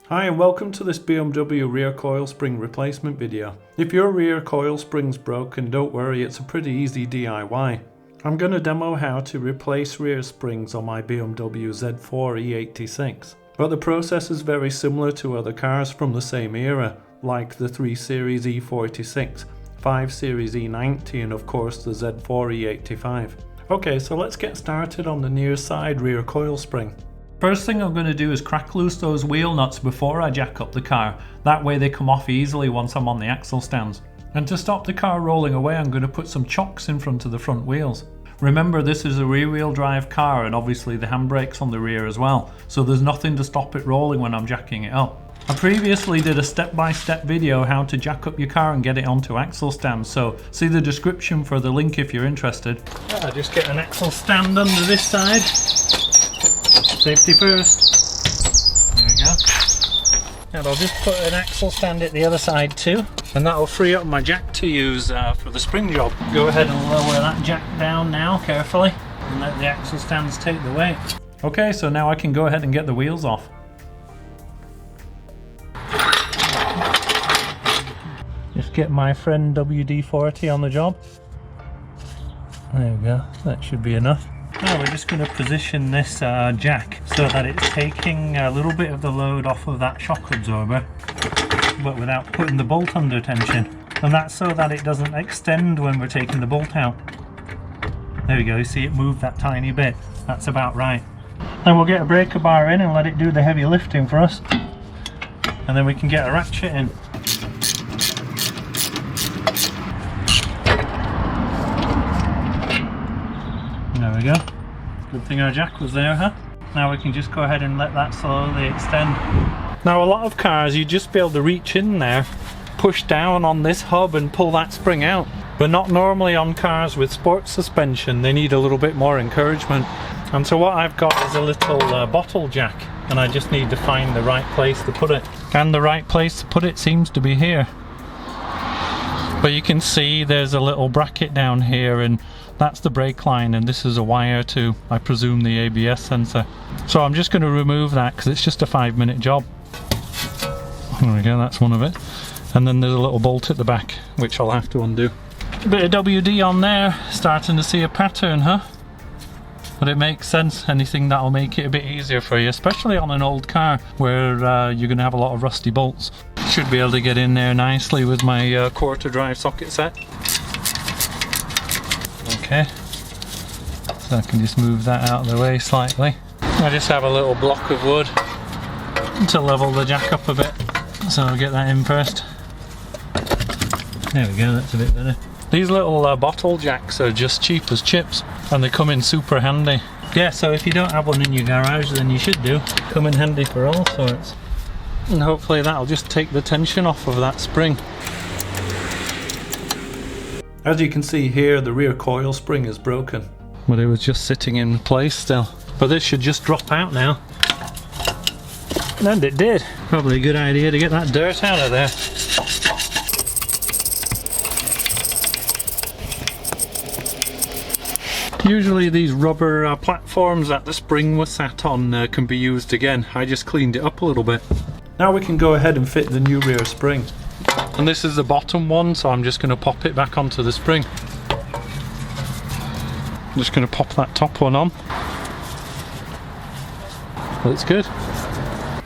Hi and welcome to this BMW rear coil spring replacement video. If your rear coil spring's broken, don't worry, it's a pretty easy DIY. I'm going to demo how to replace rear springs on my BMW Z4 E86. But the process is very similar to other cars from the same era, like the 3 Series E46, 5 Series E90 and of course the Z4 E85. Okay, so let's get started on the near side rear coil spring. First thing I'm going to do is crack loose those wheel nuts before I jack up the car. That way they come off easily once I'm on the axle stands. And to stop the car rolling away, I'm going to put some chocks in front of the front wheels. Remember, this is a rear wheel drive car and obviously the handbrake's on the rear as well, so there's nothing to stop it rolling when I'm jacking it up. I previously did a step-by-step video how to jack up your car and get it onto axle stands, so see the description for the link if you're interested. Just get an axle stand under this side. Safety first. There we go. And I'll just put an axle stand at the other side too, and that'll free up my jack to use for the spring job. Go ahead and lower that jack down now carefully and let the axle stands take the weight. Okay, so now I can go ahead and get the wheels off. Just get my friend WD-40 on the job. There we go, that should be enough. Now we're just going to position this jack so that it's taking a little bit of the load off of that shock absorber, but without putting the bolt under tension. And that's so that it doesn't extend when we're taking the bolt out. There we go, you see it move that tiny bit. That's about right. Then we'll get a breaker bar in and let it do the heavy lifting for us. And then we can get a ratchet in. There we go. Good thing our jack was there, huh? Now we can just go ahead and let that slowly extend. Now a lot of cars you'd just be able to reach in there, push down on this hub and pull that spring out. But not normally on cars with sport suspension, they need a little bit more encouragement. And so what I've got is a little bottle jack, and I just need to find the right place to put it. And the right place to put it seems to be here. But you can see there's a little bracket down here, and that's the brake line, and this is a wire to, I presume, the ABS sensor. So I'm just going to remove that because it's just a 5-minute job. There we go, that's one of it. And then there's a little bolt at the back, which I'll have to undo. A bit of WD on there, starting to see a pattern, huh? But it makes sense, anything that'll make it a bit easier for you, especially on an old car where you're going to have a lot of rusty bolts. Should be able to get in there nicely with my quarter drive socket set. Okay, so I can just move that out of the way slightly. I just have a little block of wood to level the jack up a bit, so I'll get that in first. There we go, that's a bit better. These little bottle jacks are just cheap as chips, and they come in super handy. Yeah, so if you don't have one in your garage, then you should do. Come in handy for all sorts. And hopefully that'll just take the tension off of that spring. As you can see here, the rear coil spring is broken. But it was just sitting in place still. But this should just drop out now. And it did. Probably a good idea to get that dirt out of there. Usually these rubber platforms that the spring was sat on can be used again. I just cleaned it up a little bit. Now we can go ahead and fit the new rear spring. And this is the bottom one, so I'm just going to pop it back onto the spring. I'm just going to pop that top one on. Looks good.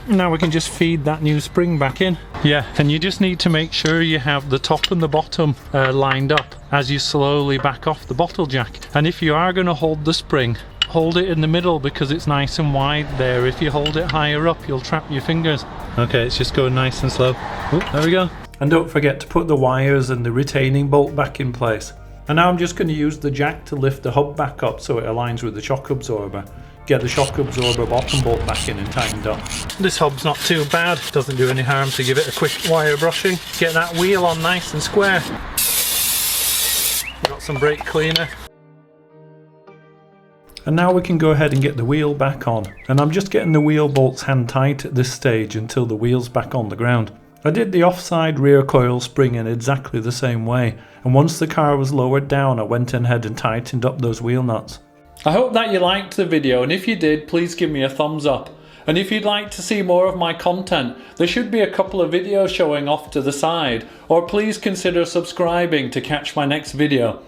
Now we can just feed that new spring back in. Yeah, and you just need to make sure you have the top and the bottom lined up as you slowly back off the bottle jack. And if you are going to hold the spring, hold it in the middle because it's nice and wide there. If you hold it higher up, you'll trap your fingers. Okay, it's just going nice and slow. Oop, there we go. And don't forget to put the wires and the retaining bolt back in place. And now I'm just going to use the jack to lift the hub back up so it aligns with the shock absorber. Get the shock absorber bottom bolt back in and tightened up. This hub's not too bad, doesn't do any harm to give it a quick wire brushing. Get that wheel on nice and square. Got some brake cleaner. And now we can go ahead and get the wheel back on. And I'm just getting the wheel bolts hand tight at this stage until the wheel's back on the ground. I did the offside rear coil spring in exactly the same way, and once the car was lowered down I went ahead and tightened up those wheel nuts. I hope that you liked the video, and if you did, please give me a thumbs up. And if you'd like to see more of my content, there should be a couple of videos showing off to the side, or please consider subscribing to catch my next video.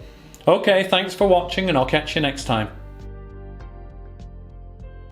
Okay, thanks for watching and I'll catch you next time.